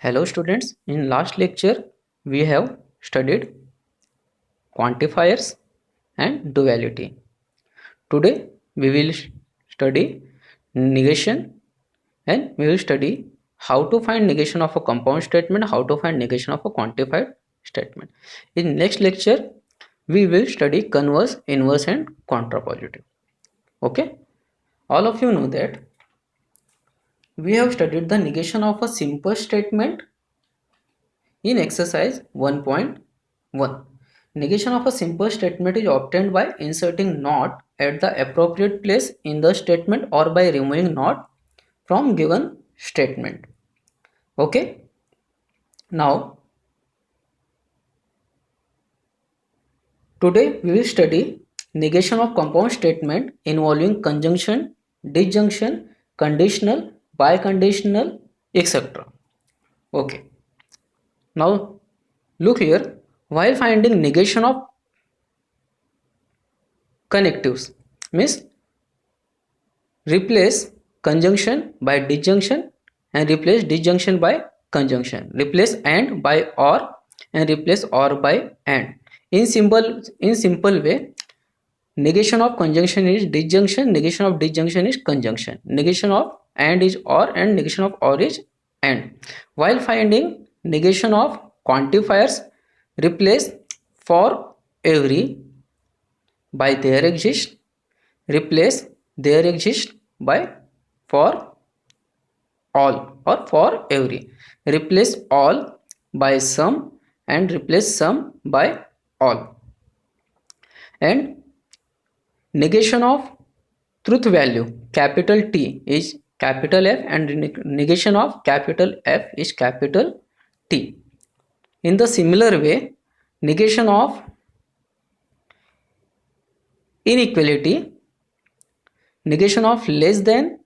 Hello students, in last lecture we have studied quantifiers and duality. Today we will study negation and we will study how to find negation of a compound statement, how to find negation of a quantified statement. In next lecture we will study converse, inverse and contrapositive. Okay, all of you know that we have studied the negation of a simple statement in exercise 1.1. Negation of a simple statement is obtained by inserting not at the appropriate place in the statement or by removing not from given statement. Okay. Now, today we will study negation of compound statement involving conjunction, disjunction, conditional, biconditional, etc. Okay. Now, look here. While finding negation of connectives, means replace conjunction by disjunction and replace disjunction by conjunction, replace and by or and replace or by and. In simple way, negation of conjunction is disjunction, negation of disjunction is conjunction, negation of and is or and negation of or is and. While finding negation of quantifiers, replace for every by there exist, replace there exist by for all or for every, replace all by some and replace some by all. And negation of truth value capital T is capital F and negation of capital F is capital T. In the similar way, negation of inequality, negation of less than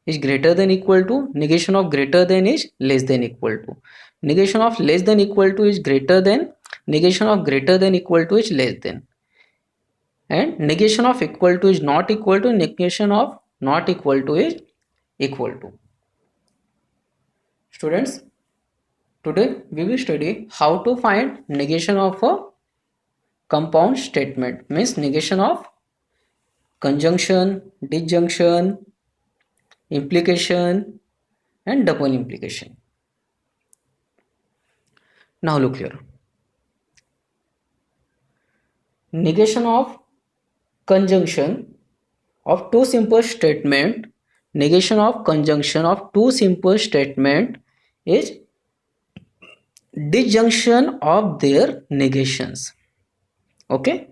is greater than equal to, negation of greater than is less than equal to, negation of less than equal to is greater than, negation of greater than equal to is less than, and negation of equal to is not equal to, negation of not equal to is equal to. Students, today we will study how to find negation of a compound statement, means negation of conjunction, disjunction, implication and double implication. Now look here. Negation of conjunction of two simple statement, negation of conjunction of two simple statement is disjunction of their negations. Okay.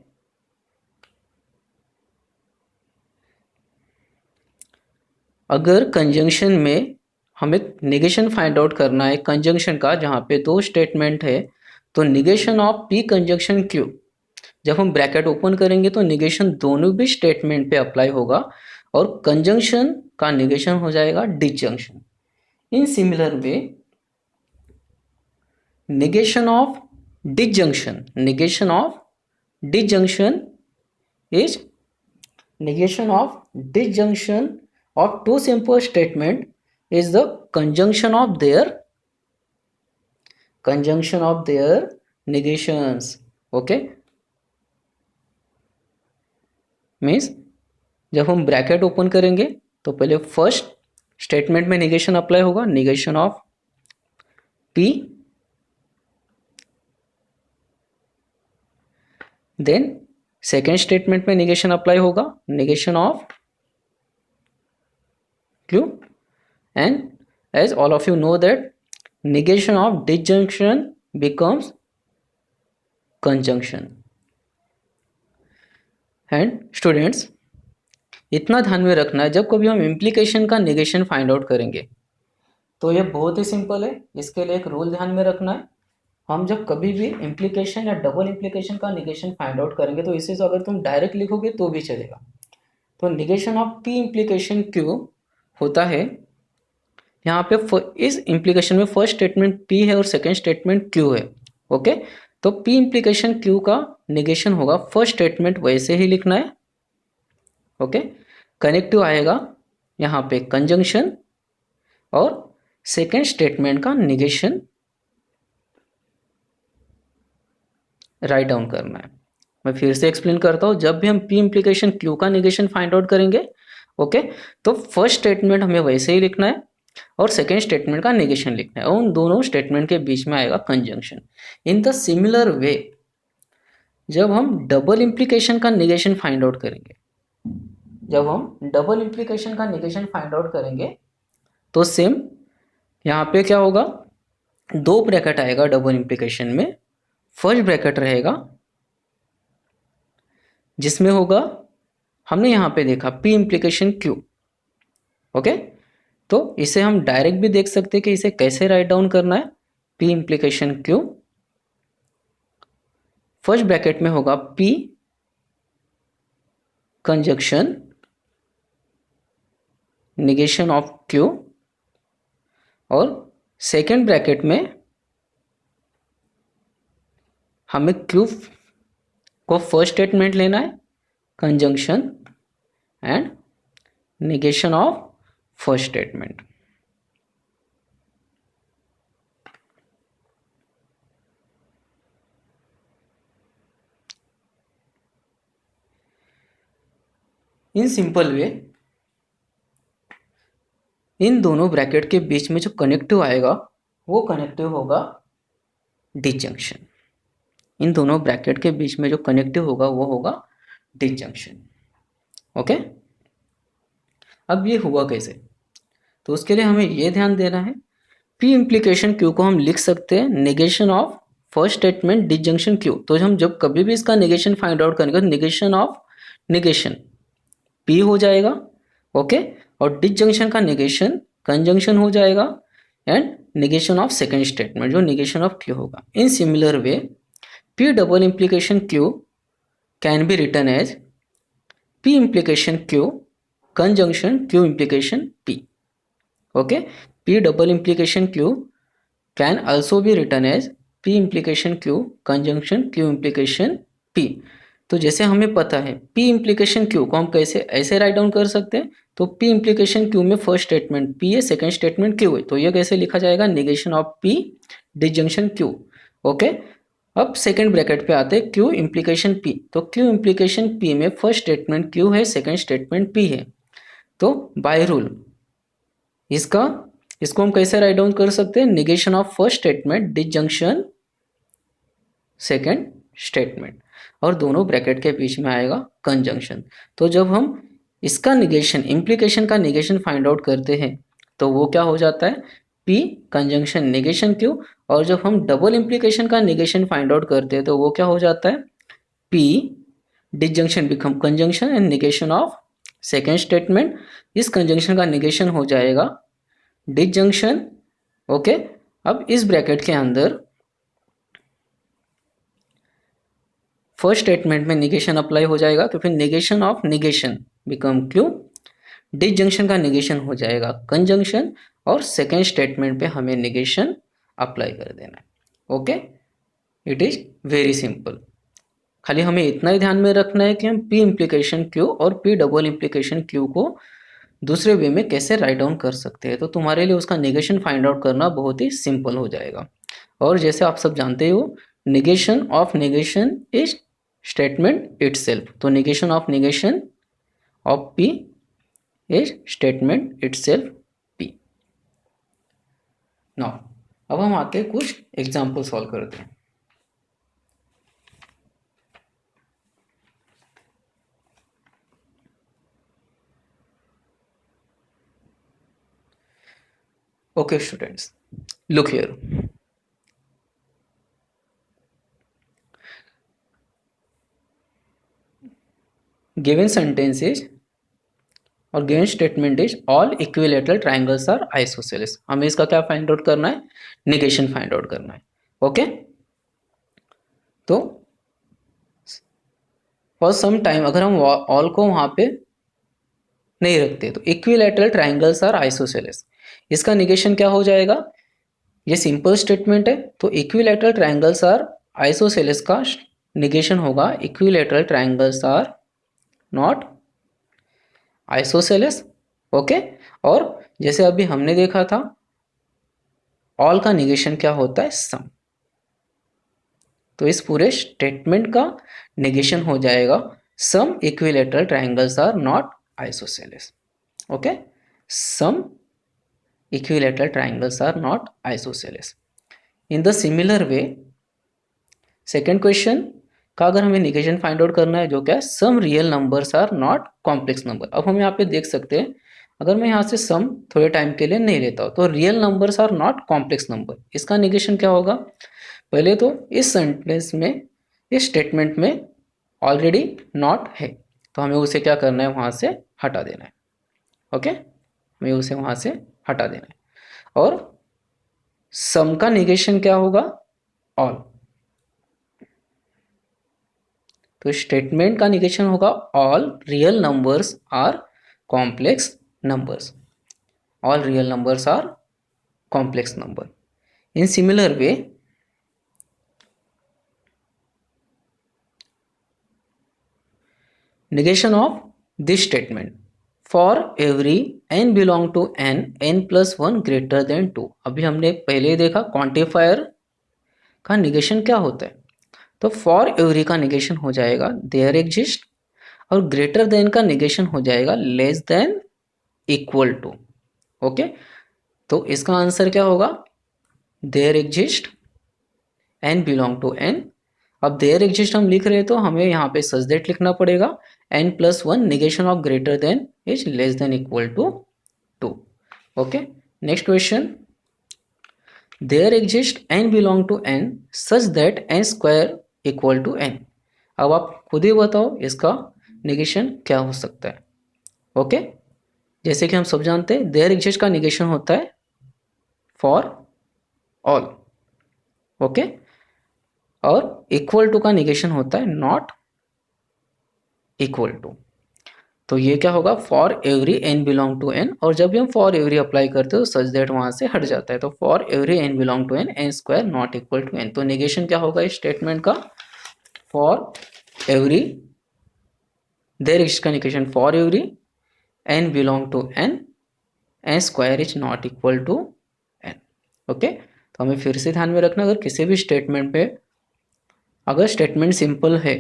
अगर conjunction में हमें negation find out करना है conjunction का, जहां पे दो statement है, तो negation of P conjunction Q, जब हम ब्रैकेट ओपन करेंगे तो नेगेशन दोनों भी स्टेटमेंट पे अप्लाई होगा और कंजंक्शन का नेगेशन हो जाएगा disjunction. In similar way negation of disjunction, negation of disjunction is negation of disjunction of two simple statement is the conjunction of their negations. Okay, means जब हम ब्रैकेट ओपन करेंगे तो पहले फर्स्ट स्टेटमेंट में negation apply होगा, negation of P, then second statement में negation apply होगा, negation of Q, and as all of you know that negation of disjunction becomes conjunction. And students, इतना ध्यान में रखना है जब कभी हम इम्प्लीकेशन का नेगेशन फाइंड आउट करेंगे तो ये बहुत ही सिंपल है. इसके लिए एक रूल ध्यान में रखना है. हम जब कभी भी इम्प्लीकेशन या डबल इम्प्लीकेशन का नेगेशन फाइंड आउट करेंगे तो इसे अगर तुम डायरेक्ट लिखोगे तो भी चलेगा. तो negation of P implication Q होता है, यहाँ पे इस इम्प्लीकेशन में फर्स्ट स्टेटमेंट पी है और सेकेंड स्टेटमेंट क्यू है. ओके, तो पी इम्प्लीकेशन क्यू का नेगेशन होगा, फर्स्ट स्टेटमेंट वैसे ही लिखना है. ओके, कनेक्टिव आएगा यहाँ पे कंजंक्शन और सेकेंड स्टेटमेंट का निगेशन राइट डाउन करना है। मैं फिर से एक्सप्लेन करता हूँ, जब भी हम पी इम्प्लीकेशन क्यू का निगेशन फाइंड आउट करेंगे, ओके, तो फर्स्ट स्टेटमेंट हमें वैसे ही लिखना है और सेकेंड स्टेटमेंट का निगेशन लिखना है और उन दोनों स्टेटमेंट के बीच में आएगा कंजंक्शन। इन द सिमिलर वे जब हम डबल इम्प्लीकेशन का निगेशन फाइंड आउट करेंगे, जब हम डबल इम्प्लीकेशन का निगेशन फाइंड आउट करेंगे तो सेम यहाँ पे क्या होगा, दो ब्रैकेट आएगा डबल इम्प्लीकेशन में। फर्स्ट ब्रैकेट रहेगा जिसमें होगा, हमने यहाँ पे देखा पी इम्प्लीकेशन क्यू, ओके, तो इसे हम डायरेक्ट भी देख सकते हैं कि इसे कैसे राइट डाउन करना है। P implication Q, first bracket में होगा P conjunction negation of Q और सेकेंड ब्रैकेट में हमें क्यू को फर्स्ट स्टेटमेंट लेना है, conjunction and negation of first statement. In simple way इन दोनों ब्रैकेट के बीच में जो कनेक्टिव आएगा वो कनेक्टिव होगा डिजंक्शन। इन दोनों ब्रैकेट के बीच में जो कनेक्टिव होगा वो होगा डिजंक्शन, ओके। अब ये हुआ कैसे, तो उसके लिए हमें ये ध्यान देना है, पी इम्प्लीकेशन क्यू को हम लिख सकते हैं negation of first statement disjunction Q. तो हम जब कभी भी इसका निगेशन फाइंड आउट करेंगे तो निगेशन ऑफ निगेशन पी हो जाएगा, ओके, और डिजंक्शन का निगेशन कंजंक्शन हो जाएगा and negation of second statement जो निगेशन ऑफ क्यू होगा। In similar way P double implication Q can be written as P implication Q conjunction Q implication P, okay. P double implication Q can also be written as P implication Q conjunction Q implication P। तो जैसे हमें पता है P implication Q को हम कैसे ऐसे write down कर सकते हैं, तो P implication Q में फर्स्ट स्टेटमेंट P है, सेकंड स्टेटमेंट Q है, तो ये कैसे लिखा जाएगा, negation of P disjunction Q, okay. अब सेकंड ब्रैकेट पे आते हैं Q implication P, तो Q implication P में फर्स्ट स्टेटमेंट Q है, सेकंड स्टेटमेंट P है, तो बाय रूल इसको हम कैसे राइट डाउन कर सकते हैं, negation of first statement disjunction second statement और दोनों ब्रैकेट के बीच में आएगा कंजंक्शन। तो जब हम इसका निगेशन इम्प्लीकेशन का निगेशन फाइंड आउट करते हैं तो वो क्या हो जाता है, पी कंजंक्शन निगेशन क्यू, और जब हम डबल इम्प्लीकेशन का निगेशन फाइंड आउट करते हैं तो वो क्या हो जाता है, P disjunction become conjunction and negation of second statement. इस कंजंक्शन का निगेशन हो जाएगा डिजंक्शन, ओके। अब इस ब्रैकेट के अंदर फर्स्ट स्टेटमेंट में निगेशन अप्लाई हो जाएगा तो फिर negation of negation become Q, disjunction का निगेशन हो जाएगा कंजंक्शन और सेकेंड स्टेटमेंट पे हमें निगेशन अप्लाई कर देना है, okay. It is very simple. खाली हमें इतना ही ध्यान में रखना है कि हम पी इम्प्लीकेशन क्यू और पी डबल इम्प्लीकेशन क्यू को दूसरे वे में कैसे राइट डाउन कर सकते हैं, तो तुम्हारे लिए उसका निगेशन फाइंड आउट करना बहुत ही सिंपल हो जाएगा। और जैसे आप सब जानते हो negation of negation is statement itself, तो negation of negation of P is statement itself P. Now अब हम आते हैं कुछ एग्जाम्पल सॉल्व करते हैं। Okay students, look here. Given sentence is और given statement is all equilateral triangles are isosceles। हमें इसका क्या फाइंड आउट करना है, निगेशन फाइंड आउट करना है, ओके। तो फॉर सम टाइम अगर हम ऑल को वहां पे नहीं रखते तो इक्विलैटरल ट्राइंगल्स आर आइसोसेलेस, इसका निगेशन क्या हो जाएगा, ये सिंपल स्टेटमेंट है, तो इक्विलैटरल ट्राइंगल्स आर आइसोसेलेस का निगेशन होगा equilateral triangles are not isosceles, okay. और जैसे अभी हमने देखा था ऑल का निगेशन क्या होता है, सम। तो इस पूरे स्टेटमेंट का निगेशन हो जाएगा some equilateral triangles are not isosceles. Okay, some equilateral triangles are not isosceles. In the similar way second question का अगर हमें निगेशन फाइंड आउट करना है, जो क्या है, some real numbers are not complex number. अब हम यहाँ पे देख सकते हैं, अगर मैं यहाँ से सम थोड़े टाइम के लिए नहीं लेता हूँ तो real numbers are not complex number, इसका निगेशन क्या होगा। पहले तो इस सेंटेंस में, इस स्टेटमेंट में ऑलरेडी नॉट है, तो हमें उसे क्या करना है, वहाँ से हटा देना है। ओके, हमें उसे वहाँ से हटा देना है। और सम का निगेशन क्या होगा, ऑल। तो स्टेटमेंट का निगेशन होगा all real numbers are complex numbers, all real numbers are complex number. In similar way negation of this statement for every n belong to n plus 1 greater than 2। अभी हमने पहले ही देखा quantifier का negation क्या होता है, तो फॉर एवरी का निगेशन हो जाएगा देयर एग्जिस्ट, और ग्रेटर देन का निगेशन हो जाएगा less than equal to. Okay, तो इसका आंसर क्या होगा, there exist N belong to N. अब देयर एग्जिस्ट हम लिख रहे हैं तो हमें यहाँ पे सच दैट लिखना पड़ेगा, n plus 1 negation of greater than is less than equal to 2। okay, next question, there exists n belong to n such that n square equal to n। अब आप खुद ही बताओ इसका निगेशन क्या हो सकता है। ओके, जैसे कि हम सब जानते हैं देयर एग्जिस्ट का निगेशन होता है फॉर ऑल। ओके, और इक्वल टू का निगेशन होता है नॉट इक्वल टू। तो ये क्या होगा, for every N belong to N, और जब भी हम फॉर एवरी अप्लाई करते हो सच दैट वहां से हट जाता है, तो for every N belong to N N square not equal to N. तो नेगेशन क्या होगा इस स्टेटमेंट का, फॉर एवरी, देयर इज का negation for every N belong to N N square is not equal to N. Okay, तो हमें फिर से ध्यान में रखना, अगर किसी भी स्टेटमेंट पे अगर स्टेटमेंट सिंपल है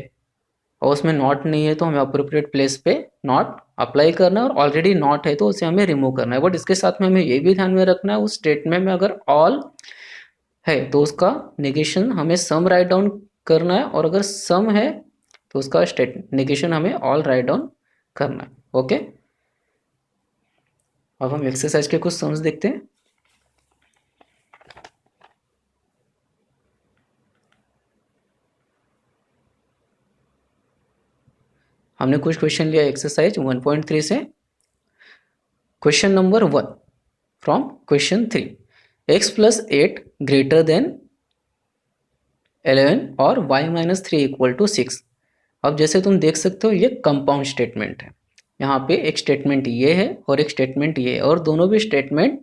और उसमें नॉट नहीं है तो हमें अप्रोप्रिएट प्लेस पे नॉट अप्लाई करना है, और ऑलरेडी नॉट है तो उसे हमें रिमूव करना है। बट इसके साथ में हमें ये भी ध्यान में रखना है, उस स्टेटमेंट में अगर ऑल है तो उसका निगेशन हमें सम राइट डाउन करना है, और अगर सम है तो उसका निगेशन हमें ऑल राइट डाउन करना है। ओके, अब हम एक्सरसाइज के कुछ सम्स देखते हैं। हमने कुछ क्वेश्चन लिया एक्सरसाइज 1.3 से। Question number 1 from question 3, x plus 8 greater then 11 और y माइनस 3 इक्वल टू 6। अब जैसे तुम देख सकते हो ये कंपाउंड स्टेटमेंट है, यहाँ पे एक स्टेटमेंट ये है और एक स्टेटमेंट ये है, और दोनों भी स्टेटमेंट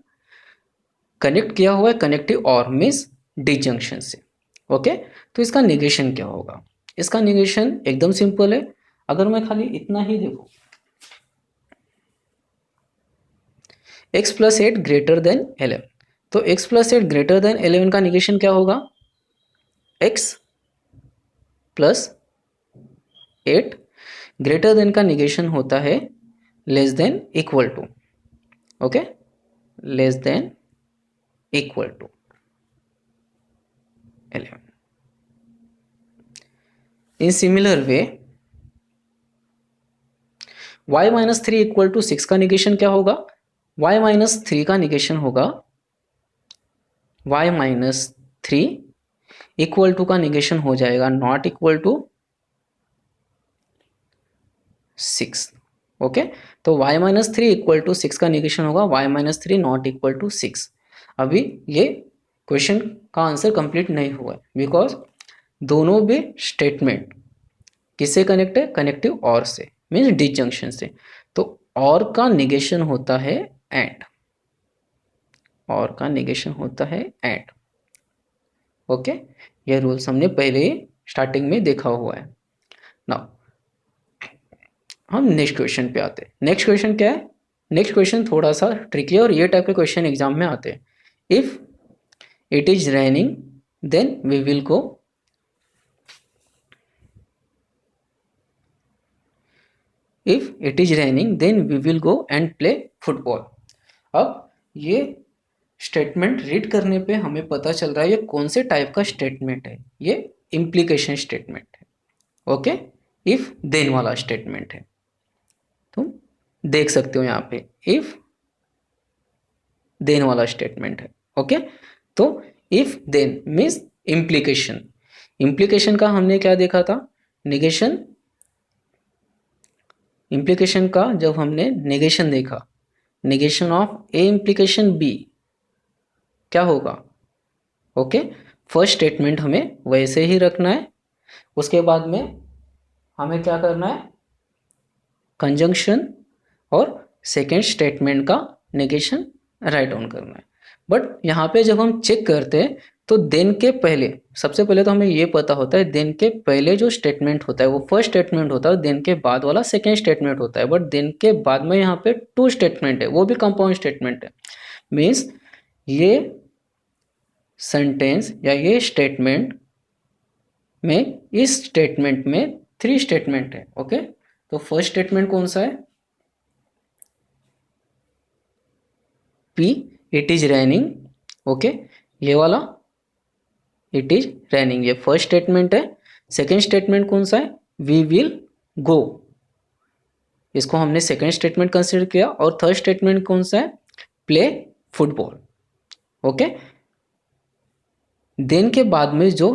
कनेक्ट किया हुआ है कनेक्टिव और मीन्स डिजंक्शन से। ओके, तो इसका निगेशन क्या होगा, इसका निगेशन एकदम सिंपल है। अगर मैं खाली इतना ही देखो, x प्लस 8 ग्रेटर देन 11, तो x प्लस 8 ग्रेटर देन 11 का निगेशन क्या होगा, x प्लस 8 ग्रेटर देन का निगेशन होता है less than equal to. Okay, less than equal to 11। In similar way y minus 3 equal to 6 का निगेशन क्या होगा, y माइनस 3 का निगेशन होगा y माइनस 3 इक्वल टू का निगेशन हो जाएगा नॉट इक्वल टू 6। ओके, तो y माइनस 3 इक्वल टू 6 का निगेशन होगा y minus 3 not equal to 6। अभी ये क्वेश्चन का आंसर कंप्लीट नहीं हुआ है, बिकॉज दोनों भी स्टेटमेंट किससे कनेक्ट है, कनेक्टिव और से, मीन्स डिजंक्शन से। तो और का निगेशन होता है एंड, और का निगेशन होता है एंड। ओके, ये रूल्स हमने पहले ही स्टार्टिंग में देखा हुआ है। नाउ हम नेक्स्ट क्वेश्चन पे आते हैं। नेक्स्ट क्वेश्चन क्या है, नेक्स्ट क्वेश्चन थोड़ा सा ट्रिकी है और ये टाइप के क्वेश्चन एग्जाम में आते हैं। If it is raining, then we will go. If it is raining, then we will go and play football. अब ये स्टेटमेंट रीड करने पे हमें पता चल रहा है ये कौन से टाइप का स्टेटमेंट है। ये इम्प्लीकेशन स्टेटमेंट है। ओके, इफ देन वाला स्टेटमेंट है। तुम देख सकते हो यहाँ पे इफ देन वाला स्टेटमेंट है। ओके, तो if then means implication. Implication का हमने क्या देखा था, निगेशन। इम्प्लीकेशन का जब हमने निगेशन देखा, negation of A implication B क्या होगा। ओके, फर्स्ट स्टेटमेंट हमें वैसे ही रखना है, उसके बाद में हमें क्या करना है, कंजंक्शन और सेकेंड स्टेटमेंट का निगेशन राइट डाउन करना है। बट यहाँ पे जब हम चेक करते हैं तो देन के पहले, सबसे पहले तो हमें ये पता होता है देन के पहले जो स्टेटमेंट होता है वो फर्स्ट स्टेटमेंट होता है, देन के बाद वाला सेकेंड स्टेटमेंट होता है। बट देन के बाद में यहाँ पे टू स्टेटमेंट है, वो भी कंपाउंड स्टेटमेंट है। मीन्स ये सेंटेंस या ये स्टेटमेंट में, इस स्टेटमेंट में थ्री स्टेटमेंट है। ओके, तो फर्स्ट स्टेटमेंट कौन सा है, P it is raining. Okay, ये वाला इट इज रैनिंग, ये फर्स्ट स्टेटमेंट है। सेकेंड स्टेटमेंट कौन सा है, वी विल गो, इसको हमने सेकेंड स्टेटमेंट कंसिडर किया। और थर्ड स्टेटमेंट कौन सा है, प्ले फुटबॉल। ओके, देन के बाद में जो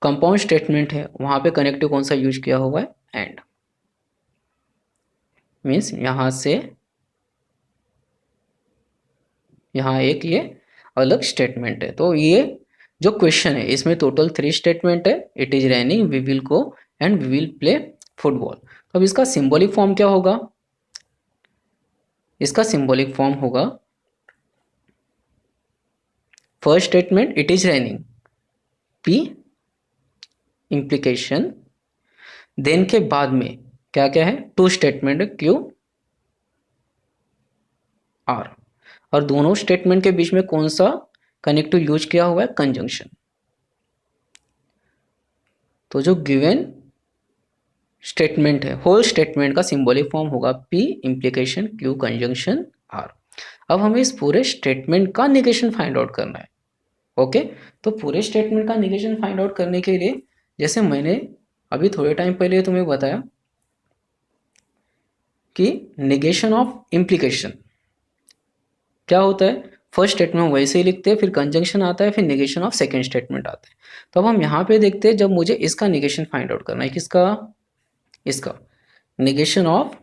कंपाउंड स्टेटमेंट है वहां पे कनेक्टिव कौन सा यूज किया हुआ है, एंड। मीन्स यहां से यहाँ एक ये अलग स्टेटमेंट है। तो ये जो क्वेश्चन है इसमें टोटल थ्री स्टेटमेंट है, it is raining, we will go and we will play football. तो अब इसका सिंबॉलिक फॉर्म क्या होगा, इसका सिंबॉलिक फॉर्म होगा first statement it is raining, P implication, then के बाद में क्या क्या है, टू स्टेटमेंट है, क्यू आर, और दोनों स्टेटमेंट के बीच में कौन सा कनेक्टिव यूज किया हुआ है, कंजंक्शन। तो जो गिवन स्टेटमेंट है, होल स्टेटमेंट का सिंबॉलिक फॉर्म होगा P implication Q conjunction R. अब हमें इस पूरे स्टेटमेंट का निगेशन फाइंड आउट करना है। ओके, तो पूरे स्टेटमेंट का निगेशन फाइंड आउट करने के लिए, जैसे मैंने अभी थोड़े टाइम पहले तुम्हें बताया कि निगेशन ऑफ इम्प्लीकेशन क्या होता है, फर्स्ट स्टेटमेंट वैसे ही लिखते हैं, फिर कंजंक्शन आता है, फिर निगेशन ऑफ सेकेंड स्टेटमेंट आता है। तो अब हम यहाँ पे देखते हैं, जब मुझे इसका निगेशन फाइंड आउट करना है, किसका, इसका negation of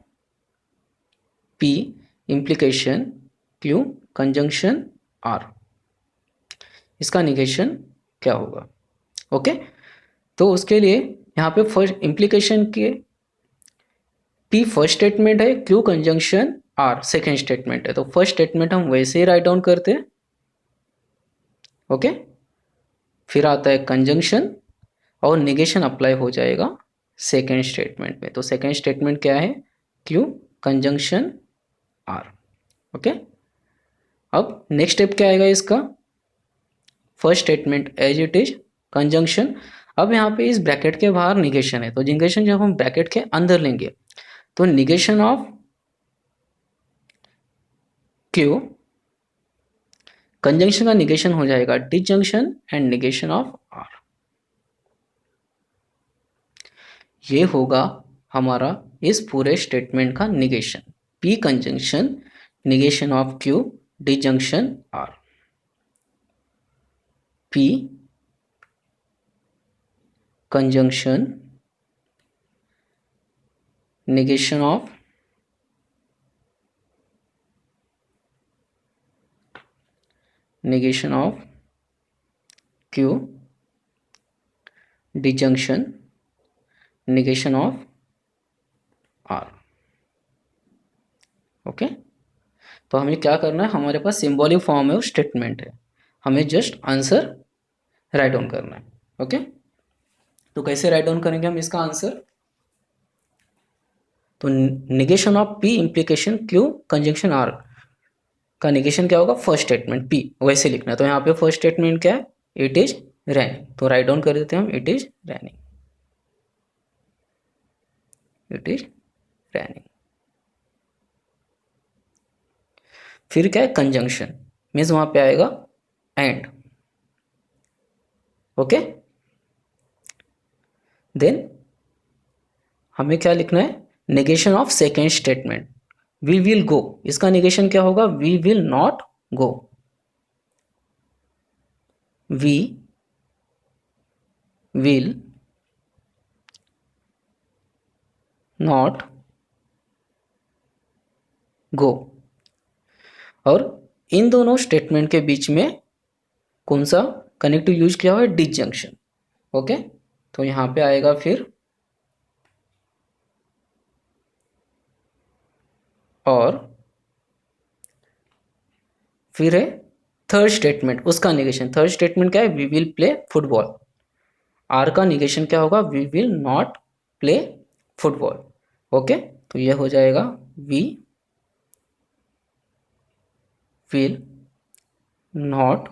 P implication Q conjunction R, इसका निगेशन क्या होगा। ओके, तो उसके लिए यहाँ पे फर्स्ट इम्प्लीकेशन के पी फर्स्ट स्टेटमेंट है, Q conjunction R second statement है। तो फर्स्ट स्टेटमेंट हम वैसे ही राइट डाउन करते हैं। ओके, फिर आता है कंजंक्शन और निगेशन अप्लाई हो जाएगा सेकेंड स्टेटमेंट में। तो सेकेंड स्टेटमेंट क्या है, क्यू कंजंक्शन आर। ओके, अब नेक्स्ट स्टेप क्या आएगा इसका, first statement as it is conjunction. अब यहाँ पे इस ब्रैकेट के बाहर निगेशन है, तो निगेशन जब हम ब्रैकेट के अंदर लेंगे तो निगेशन ऑफ क्यू, कंजंक्शन का निगेशन हो जाएगा disjunction and negation of R. ये होगा हमारा इस पूरे स्टेटमेंट का negation, P conjunction, negation of Q, disjunction R. P conjunction, negation of q, disjunction negation of r। Okay, तो हमें क्या करना है, हमारे पास सिंबॉलिक फॉर्म है वो स्टेटमेंट है, हमें जस्ट आंसर राइट डाउन करना है। ओके, तो कैसे राइट डाउन करेंगे हम इसका आंसर, तो negation of P implication Q conjunction R, का निगेशन क्या होगा, फर्स्ट स्टेटमेंट पी वैसे लिखना है। तो यहाँ पे फर्स्ट स्टेटमेंट क्या है, इट इज रैनिंग, तो राइट डाउन कर देते हैं हम, it is raining, it is raining. फिर क्या है, कंजंक्शन, मीन्स वहां पे आएगा एंड, ओके। देन हमें क्या लिखना है, negation of second statement, we will go, इसका नेगेशन क्या होगा, we will not go, we will not go. और इन दोनों स्टेटमेंट के बीच में कौन सा कनेक्टिव यूज किया हुआ है, डिसजंक्शन, ओके। तो यहां पे आएगा फिर और फिर है थर्ड स्टेटमेंट, उसका निगेशन, थर्ड स्टेटमेंट क्या है, we will play football, R का निगेशन क्या होगा, we will not play football, okay. तो यह हो जाएगा we will not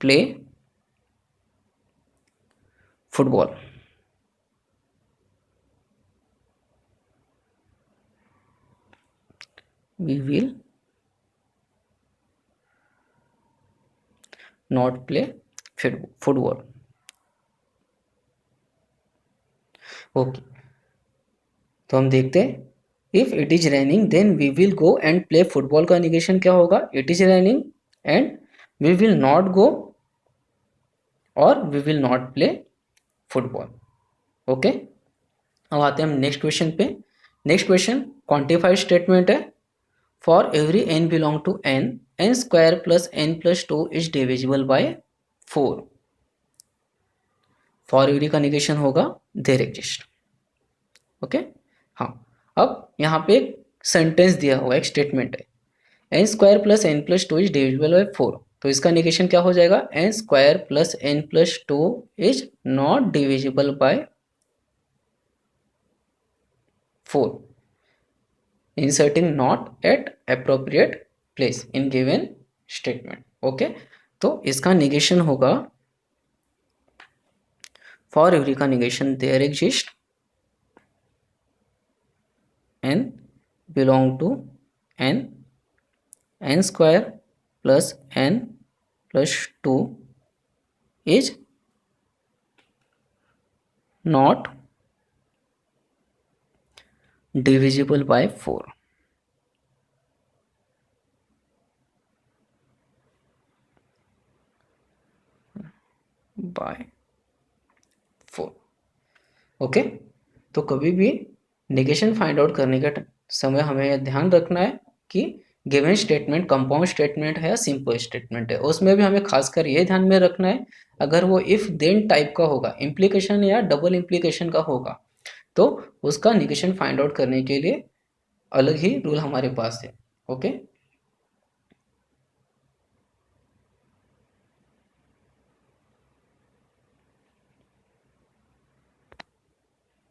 play football. We will not play football, okay. तो हम देखते हैं, if it is raining then we will go and play football का निगेशन क्या होगा, it is raining and we will not go और we will not play football, okay. अब आते हैं हम नेक्स्ट क्वेश्चन पे। नेक्स्ट क्वेश्चन क्वांटिफाइड स्टेटमेंट है, for every N belong to N, N square plus N plus two is divisible by 4। For every का negation होगा there exist, okay. हाँ, अब यहाँ पे एक सेंटेंस दिया हुआ, एक स्टेटमेंट है, N square plus N plus two is divisible by 4, तो इसका निगेशन क्या हो जाएगा, N square plus N plus two is not divisible by 4, inserting not at appropriate place in given statement, okay. तो इसका निगेशन होगा, for every का negation there exist n belong to n, n square plus n plus 2 is not divisible by 4, by 4, okay. तो कभी भी negation find out करने के समय हमें यह ध्यान रखना है कि गिवन स्टेटमेंट कंपाउंड स्टेटमेंट है या सिंपल स्टेटमेंट है, उसमें भी हमें खासकर ये ध्यान में रखना है, अगर वो इफ देन टाइप का होगा, इम्प्लीकेशन या डबल इम्प्लीकेशन का होगा, तो उसका निगेशन फाइंड आउट करने के लिए अलग ही रूल हमारे पास है, ओके।